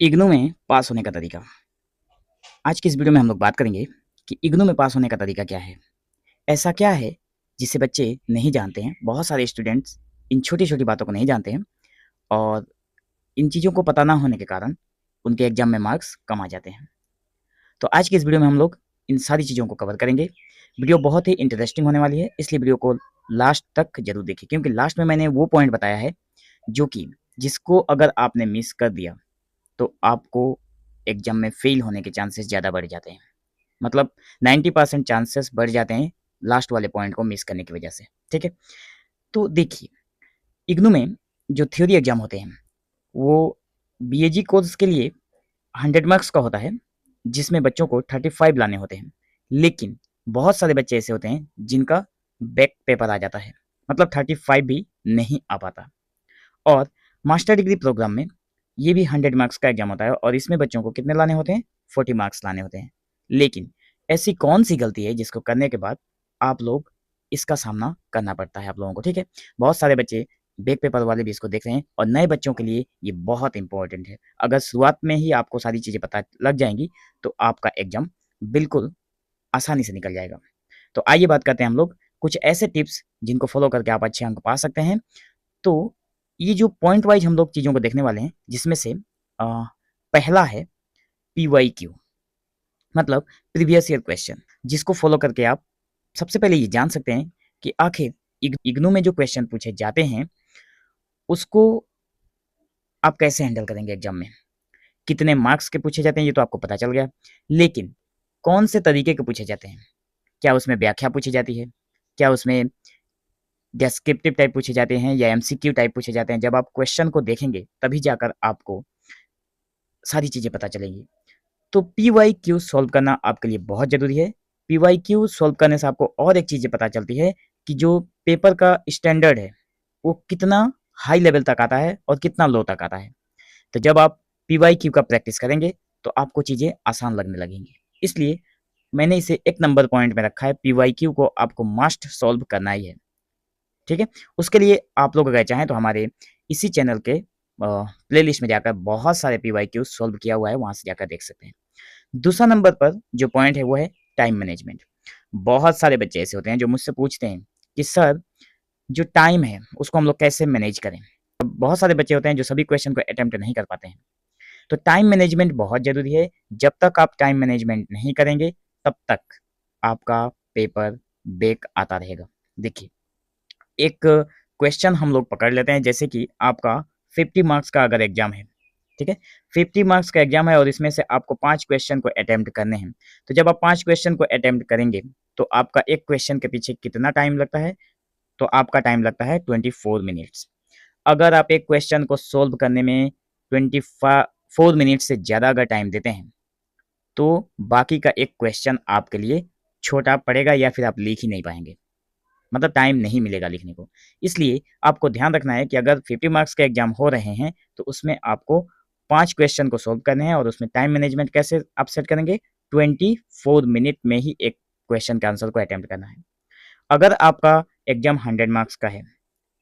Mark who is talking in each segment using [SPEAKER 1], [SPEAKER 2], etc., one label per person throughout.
[SPEAKER 1] इग्नू में पास होने का तरीका। आज की इस वीडियो में हम लोग बात करेंगे कि इग्नू में पास होने का तरीका क्या है। ऐसा क्या है जिसे बच्चे नहीं जानते हैं। बहुत सारे स्टूडेंट्स इन छोटी-छोटी बातों को नहीं जानते हैं और इन चीज़ों को पता ना होने के कारण उनके एग्ज़ाम में मार्क्स कम आ जाते हैं। तो आज की इस वीडियो में हम लोग इन सारी चीज़ों को कवर करेंगे। वीडियो बहुत ही इंटरेस्टिंग होने वाली है, इसलिए वीडियो को लास्ट तक ज़रूर देखिए, क्योंकि लास्ट में मैंने वो पॉइंट बताया है जो कि जिसको अगर आपने मिस कर दिया तो आपको एग्ज़ाम में फ़ेल होने के चांसेस ज़्यादा बढ़ जाते हैं। मतलब 90% चांसेस बढ़ जाते हैं लास्ट वाले पॉइंट को मिस करने की वजह से, ठीक है? तो देखिए, इग्नू में जो थ्योरी एग्ज़ाम होते हैं, वो बीएजी कोर्स के लिए 100 मार्क्स का होता है, जिसमें बच्चों को 35 लाने होते हैं। लेकिन बहुत सारे बच्चे ऐसे होते हैं, जिनका बैक पेपर आ जाता है, मतलब 35 भी नहीं आ पाता। और मास्टर डिग्री प्रोग्राम में ये भी 100 मार्क्स का एग्जाम होता है और इसमें बच्चों को कितने लाने होते हैं? 40 मार्क्स लाने होते हैं। लेकिन ऐसी कौन-सी गलती है जिसको करने के बाद आप लोग इसका सामना करना पड़ता है आप लोगों को, ठीक है? बहुत सारे बच्चे बैक पेपर वाले भी इसको देख रहे हैं और नए बच्चों के लिए ये बहुत इम्पोर्टेंट है। अगर शुरुआत में ही आपको सारी चीज़ें पता लग जाएँगी, तो आपका एग्जाम बिल्कुल आसानी से निकल जाएगा। तो आइए बात करते हैं हम लोग कुछ ऐसे टिप्स जिनको फ़ॉलो करके आप अच्छे अंक पा सकते हैं। तो ये जो पॉइंट वाइज़ हम लोग चीज़ों को देखने वाले हैं, जिसमें से पहला है पीवाईक्यू, मतलब प्रीवियस ईयर क्वेश्चन, जिसको फ़ॉलो करके आप सबसे पहले ये जान सकते हैं कि आखिर इग्नू में जो क्वेश्चन पूछे जाते हैं, उसको आप कैसे हैंडल करेंगे एग्ज़ाम में। कितने मार्क्स के पूछे जाते हैं, ये तो आपको पता चल गया। लेकिन कौन से तरीके के पूछे जाते हैं? क्या उसमें व्याख्या पूछी जाती है? क्या उसमें डिस्क्रिप्टिव टाइप पूछे जाते हैं या एमसीक्यू टाइप पूछे जाते हैं? जब आप क्वेश्चन को देखेंगे, तभी जाकर आपको सारी चीज़ें पता चलेंगी। तो पीवाईक्यू सॉल्व करना आपके लिए बहुत ज़रूरी है। पीवाईक्यू सॉल्व करने से आपको और एक चीज़ें पता चलती है कि जो पेपर का स्टैंडर्ड है, वो कितना हाई लेवल तक आता है और कितना लो तक आता है। तो जब आप पीवाईक्यू का प्रैक्टिस करेंगे, तो आपको चीज़ें आसान लगने लगेंगी। इसलिए मैंने इसे 1 नंबर पॉइंट में रखा है, पीवाईक्यू को आपको मस्ट सॉल्व करना ही है। ठीक है? उसके लिए आप लोग अगर चाहें तो हमारे इसी चैनल के प्लेलिस्ट में जाकर बहुत सारे पीवाईक्यू सॉल्व किया हुआ है, वहाँ से जाकर देख सकते हैं। दूसरा नंबर पर जो पॉइंट है वो है टाइम मैनेजमेंट। बहुत सारे बच्चे ऐसे होते हैं जो मुझसे पूछते हैं कि सर, जो टाइम है उसको हम लोग कैसे मैनेज करें? अब बहुत सारे बच्चे होते हैं जो सभी क्वेश्चन को अटेम्प्ट नहीं कर पाते हैं। तो टाइम मैनेजमेंट बहुत ज़रूरी है। जब तक आप टाइम मैनेजमेंट नहीं करेंगे, तब तक आपका पेपर बैक आता रहेगा। देखिए, एक क्वेश्चन हम लोग पकड़ लेते हैं, जैसे कि आपका 50 मार्क्स का अगर एग्ज़ाम है, ठीक है? 50 मार्क्स का एग्ज़ाम है और इसमें से आपको 5 क्वेश्चन को अटेम्प्ट करने हैं। तो जब आप 5 क्वेश्चन को अटेम्प्ट करेंगे, तो आपका एक क्वेश्चन के पीछे कितना टाइम लगता है? तो आपका टाइम लगता है 24 मिनट्स। अगर आप एक क्वेश्चन को सॉल्व करने में 24 मिनट से ज़्यादा अगर टाइम देते हैं, तो बाकी का एक क्वेश्चन आपके लिए छोटा पड़ेगा या फिर आप लिख ही नहीं पाएँगे। मतलब टाइम नहीं मिलेगा लिखने को। इसलिए आपको ध्यान रखना है कि अगर 50 मार्क्स के एग्ज़ाम हो रहे हैं, तो उसमें आपको 5 क्वेश्चन को सॉल्व करने हैं और उसमें टाइम मैनेजमेंट कैसे आप सेट करेंगे? 24 मिनट में ही एक क्वेश्चन के आंसर को अटेम्प्ट करना है। अगर आपका एग्ज़ाम 100 मार्क्स का है,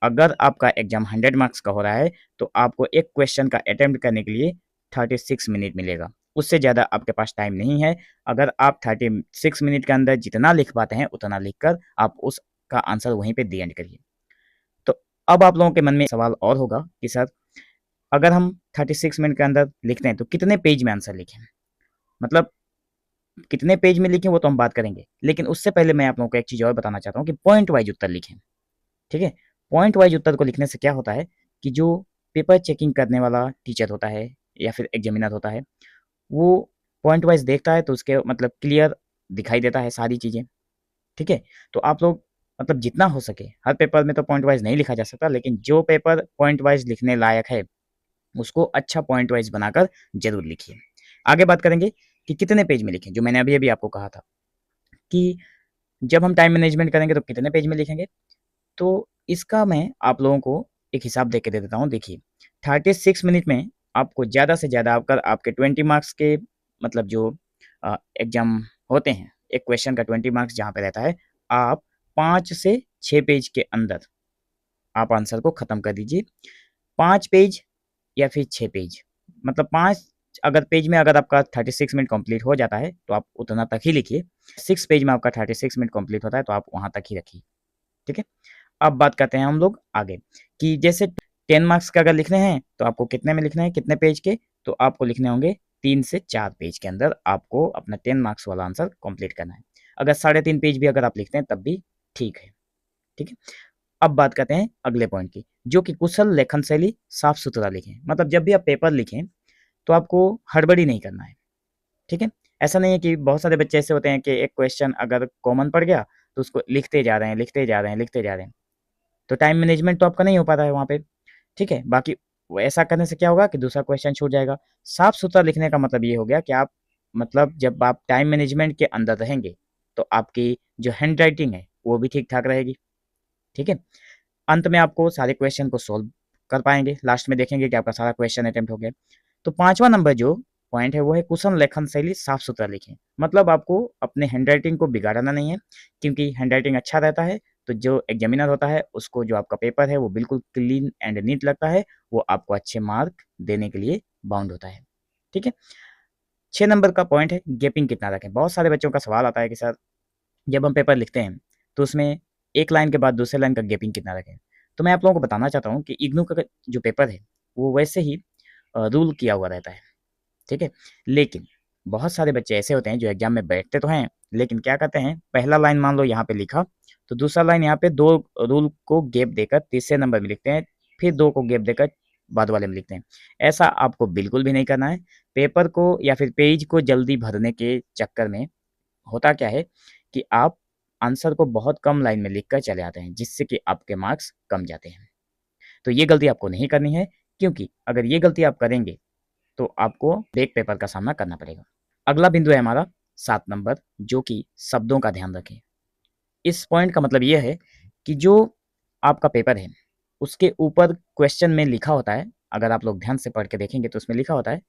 [SPEAKER 1] अगर आपका एग्ज़ाम 100 मार्क्स का हो रहा है, तो आपको एक क्वेश्चन का अटेम्प्ट करने के लिए 36 मिनट मिलेगा। उससे ज़्यादा आपके पास टाइम नहीं है। अगर आप 36 मिनट के अंदर जितना लिख पाते हैं, उतना लिख कर आप उसका आंसर वहीं पे दी एंड करिए। तो अब आप लोगों के मन में सवाल और होगा कि सर, अगर हम 36 मिनट के अंदर लिखते हैं, तो कितने पेज में आंसर लिखें? मतलब कितने पेज में लिखें, वो तो हम बात करेंगे। लेकिन उससे पहले मैं आप लोगों को एक चीज़ और बताना चाहता हूँ कि पॉइंट वाइज़ उत्तर लिखें। ठीक है? पॉइंट वाइज़ उत्तर को लिखने से क्या होता है कि जो पेपर चेकिंग करने वाला टीचर होता है या फिर एग्ज़ामिनर होता है, वो पॉइंट वाइज़ देखता है, तो उसके मतलब क्लियर दिखाई देता है सारी चीज़ें, ठीक है? तो आप लोग मतलब जितना हो सके, हर पेपर में तो पॉइंट वाइज़ नहीं लिखा जा सकता, लेकिन जो पेपर पॉइंट वाइज़ लिखने लायक है, उसको अच्छा पॉइंट वाइज़ बनाकर ज़रूर लिखिए। आगे बात करेंगे कि कितने पेज में लिखें, जो मैंने अभी-अभी आपको कहा था कि जब हम टाइम मैनेजमेंट करेंगे तो कितने पेज में लिखेंगे? तो इसका मैं आप लोगों को एक हिसाब देके दे देता हूँ। देखिए, 36 मिनट में आपको ज़्यादा से ज़्यादा अगर आपके 20 मार्क्स के मतलब जो एग्ज़ाम होते हैं, एक क्वेश्चन का 20 मार्क्स जहाँ पे रहता है, आप 5 से 6 पेज के अंदर आप आंसर को ख़त्म कर दीजिए। 5 पेज या फिर 6 पेज, मतलब 5 अगर पेज में अगर आपका 36 मिनट कंप्लीट हो जाता है तो आप उतना तक ही लिखिए। 6 पेज में आपका 36 मिनट कंप्लीट होता है तो आप वहाँ तक ही रखिए, ठीक है। अब बात करते हैं हम लोग आगे कि जैसे 10 मार्क्स का अगर लिखने हैं तो आपको कितने में लिखना है, कितने पेज के, तो आपको लिखने होंगे 3 से 4 पेज के अंदर आपको अपना 10 मार्क्स वाला आंसर कंप्लीट करना है। अगर 3.5 पेज भी अगर आप लिखते हैं तब भी ठीक है, ठीक है। अब बात करते हैं अगले पॉइंट की, जो कि कुशल लेखन शैली, साफ सुथरा लिखें। मतलब जब भी आप पेपर लिखें तो आपको हड़बड़ी नहीं करना है, ठीक है। ऐसा नहीं है कि बहुत सारे बच्चे ऐसे होते हैं कि एक क्वेश्चन अगर कॉमन पड़ गया तो उसको लिखते जा रहे हैं, लिखते जा रहे हैं, लिखते जा रहे हैं, तो टाइम मैनेजमेंट तो आपका नहीं हो पाता है वहाँ पे, ठीक है। बाकी वो ऐसा करने से क्या होगा कि दूसरा क्वेश्चन छूट जाएगा। साफ सुथरा लिखने का मतलब ये हो गया कि आप मतलब जब आप टाइम मैनेजमेंट के अंदर रहेंगे तो आपकी जो हैंड राइटिंग है वो भी ठीक ठाक रहेगी, ठीक है। अंत में आपको सारे क्वेश्चन को सोल्व कर पाएंगे, लास्ट में देखेंगे कि आपका सारा क्वेश्चन अटेम्प्ट हो गया। तो 5वां नंबर जो पॉइंट है वो है कुशल लेखन शैली, साफ सुथरा लिखें। मतलब आपको अपने हैंडराइटिंग को बिगाड़ना नहीं है, क्योंकि हैंडराइटिंग अच्छा रहता है तो जो एग्जामिनर होता है उसको जो आपका पेपर है वो बिल्कुल क्लीन एंड नीट लगता है, वो आपको अच्छे मार्क देने के लिए बाउंड होता है, ठीक है। 6 नंबर का पॉइंट है गैपिंग कितना रखें। बहुत सारे बच्चों का सवाल आता है कि सर जब हम पेपर लिखते हैं तो उसमें एक लाइन के बाद दूसरे लाइन का गैपिंग कितना रखें। तो मैं आप लोगों को बताना चाहता हूँ कि इग्नू का जो पेपर है वो वैसे ही रूल किया हुआ रहता है, ठीक है। लेकिन बहुत सारे बच्चे ऐसे होते हैं जो एग्जाम में बैठते तो हैं लेकिन क्या करते हैं, पहला लाइन मान लो यहाँ पे लिखा तो दूसरा लाइन यहाँ पे 2 रूल को गैप देकर तीसरे नंबर में लिखते हैं, फिर 2 को गैप देकर बाद वाले में लिखते हैं। ऐसा आपको बिल्कुल भी नहीं करना है। पेपर को या फिर पेज को जल्दी भरने के चक्कर में होता क्या है कि आप आंसर को बहुत कम लाइन में लिख कर चले आते हैं, जिससे कि आपके मार्क्स कम जाते हैं। तो ये गलती आपको नहीं करनी है, क्योंकि अगर ये गलती आप करेंगे तो आपको बैक पेपर का सामना करना पड़ेगा। अगला बिंदु है हमारा 7 नंबर, जो कि शब्दों का ध्यान रखें। इस पॉइंट का मतलब ये है कि जो आपका पेपर है उसके ऊपर क्वेश्चन में लिखा होता है, अगर आप लोग ध्यान से पढ़ के देखेंगे तो उसमें लिखा होता है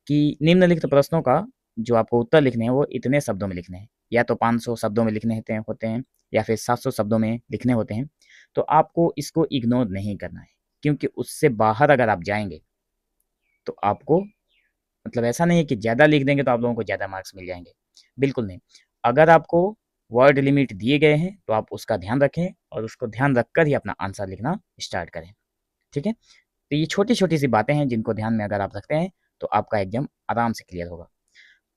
[SPEAKER 1] कि निम्नलिखित प्रश्नों का जो आपको उत्तर लिखने हैं वो इतने शब्दों में लिखने हैं, या तो 500 शब्दों में लिखने होते हैं या फिर 700 शब्दों में लिखने होते हैं। तो आपको इसको इग्नोर नहीं करना है, क्योंकि उससे बाहर अगर आप जाएंगे तो आपको मतलब ऐसा नहीं है कि ज़्यादा लिख देंगे तो आप लोगों को ज़्यादा मार्क्स मिल जाएंगे, बिल्कुल नहीं। अगर आपको वर्ड लिमिट दिए गए हैं तो आप उसका ध्यान रखें और उसको ध्यान रखकर ही अपना आंसर लिखना स्टार्ट करें, ठीक है। तो ये छोटी छोटी सी बातें हैं जिनको ध्यान में अगर आप रखते हैं तो आपका एग्जाम आराम से क्लियर होगा।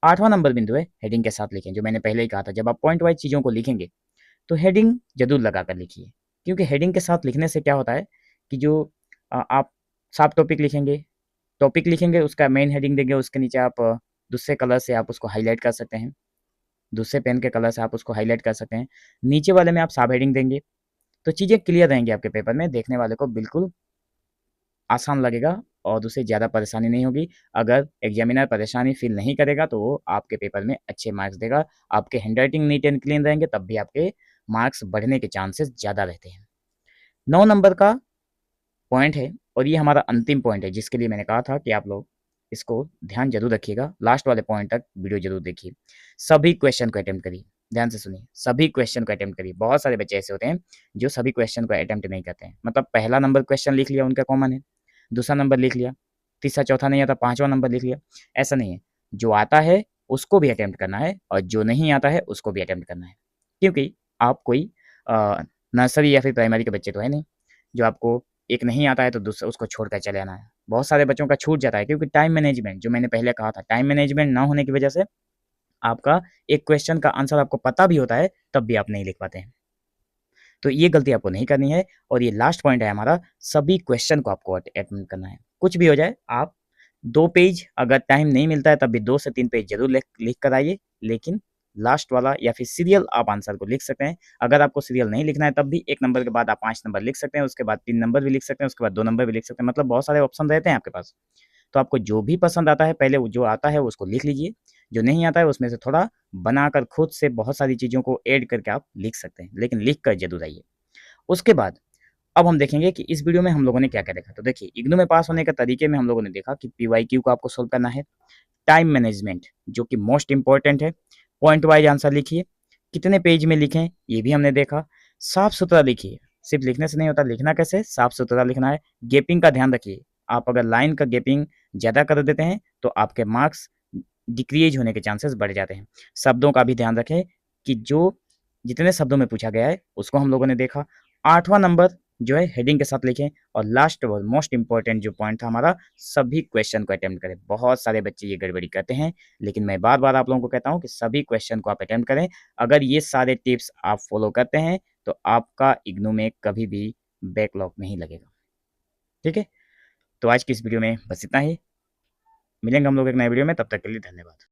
[SPEAKER 1] 8वां नंबर बिंदु है हेडिंग के साथ लिखें। जो मैंने पहले ही कहा था, जब आप पॉइंट वाइज चीज़ों को लिखेंगे तो हेडिंग जरूर लगा कर लिखिए, क्योंकि हेडिंग के साथ लिखने से क्या होता है कि जो आप साफ टॉपिक लिखेंगे उसका मेन हेडिंग देंगे, उसके नीचे आप दूसरे कलर से आप उसको हाईलाइट कर सकते हैं, दूसरे पेन के कलर से आप उसको हाईलाइट कर सकते हैं, नीचे वाले में आप सब हेडिंग देंगे, तो चीज़ें क्लियर रहेंगी आपके पेपर में, देखने वाले को बिल्कुल आसान लगेगा और उसे ज़्यादा परेशानी नहीं होगी। अगर एग्जामिनर परेशानी फील नहीं करेगा तो वो आपके पेपर में अच्छे मार्क्स देगा। आपके हैंडराइटिंग नीट एंड क्लीन रहेंगे तब भी आपके मार्क्स बढ़ने के चांसेस ज़्यादा रहते हैं। 9 नंबर का पॉइंट है और ये हमारा अंतिम पॉइंट है, जिसके लिए मैंने कहा था कि आप लोग इसको ध्यान जरूर रखिएगा, लास्ट वाले पॉइंट तक वीडियो जरूर देखिए। सभी क्वेश्चन को अटेम्प्ट करिए, ध्यान से सुनिए, सभी क्वेश्चन को अटेम्प्ट करिए। बहुत सारे बच्चे ऐसे होते हैं जो सभी क्वेश्चन को अटेम्प्ट नहीं करते हैं, मतलब पहला नंबर क्वेश्चन लिख लिया उनका कॉमन है, दूसरा नंबर लिख लिया, तीसरा चौथा नहीं आता, 5वां नंबर लिख लिया। ऐसा नहीं है, जो आता है उसको भी अटेम्प्ट करना है और जो नहीं आता है उसको भी अटेम्प्ट करना है, क्योंकि आप कोई नर्सरी या फिर प्राइमरी के बच्चे तो है नहीं जो आपको एक नहीं आता है तो दूसरा उसको छोड़कर चले आना है। बहुत सारे बच्चों का छूट जाता है, क्योंकि टाइम मैनेजमेंट, जो मैंने पहले कहा था, टाइम मैनेजमेंट ना होने की वजह से आपका एक क्वेश्चन का आंसर आपको पता भी होता है तब भी आप नहीं लिख पाते हैं। तो ये गलती आपको नहीं करनी है। और ये लास्ट पॉइंट है हमारा, सभी क्वेश्चन को आपको अटेम्प्ट करना है, कुछ भी हो जाए। आप 2 पेज अगर टाइम नहीं मिलता है तब भी 2 से 3 पेज जरूर लिख कर आइए, लेकिन लास्ट वाला या फिर सीरियल आप आंसर को लिख सकते हैं। अगर आपको सीरियल नहीं लिखना है तब भी 1 नंबर के बाद आप 5 नंबर लिख सकते हैं, उसके बाद 3 नंबर भी लिख सकते हैं, उसके बाद 2 नंबर भी लिख सकते हैं, मतलब बहुत सारे ऑप्शन रहते हैं आपके पास। तो आपको जो भी पसंद आता है पहले जो आता है उसको लिख लीजिए, जो नहीं आता है उसमें से थोड़ा बनाकर खुद से बहुत सारी चीज़ों को ऐड करके आप लिख सकते हैं, लेकिन लिख कर जरूर आइए। उसके बाद अब हम देखेंगे कि इस वीडियो में हम लोगों ने क्या-क्या देखा। तो देखिए, इग्नू में पास होने के तरीके में हम लोगों ने देखा कि पीवाईक्यू को आपको सोल्व करना है, टाइम मैनेजमेंट जो कि मोस्ट इंपॉर्टेंट है, पॉइंट वाइज आंसर लिखिए, कितने पेज में लिखें ये भी हमने देखा, साफ सुथरा लिखिए, सिर्फ लिखने से नहीं होता, लिखना कैसे, साफ सुथरा लिखना है, गैपिंग का ध्यान रखिए, आप अगर लाइन का गैपिंग ज़्यादा कर देते हैं तो आपके मार्क्स डिक्रीज होने के चांसेस बढ़ जाते हैं। शब्दों का भी ध्यान रखें कि जो जितने शब्दों में पूछा गया है उसको हम लोगों ने देखा। 8वां नंबर जो है हेडिंग के साथ लिखें और लास्ट और मोस्ट इंपॉर्टेंट जो पॉइंट था हमारा, सभी क्वेश्चन को अटेम्प्ट करें। बहुत सारे बच्चे ये गड़बड़ी करते हैं, लेकिन मैं बार-बार आप लोगों को कहता हूँ कि सभी क्वेश्चन को आप अटेम्प्ट करें। अगर ये सारे टिप्स आप फॉलो करते हैं तो आपका इग्नू में कभी भी बैकलॉग नहीं लगेगा। ठीक है? तो आज की इस वीडियो में बस इतना ही। मिलेंगे हम लोग एक नए वीडियो में, तब तक के लिए धन्यवाद।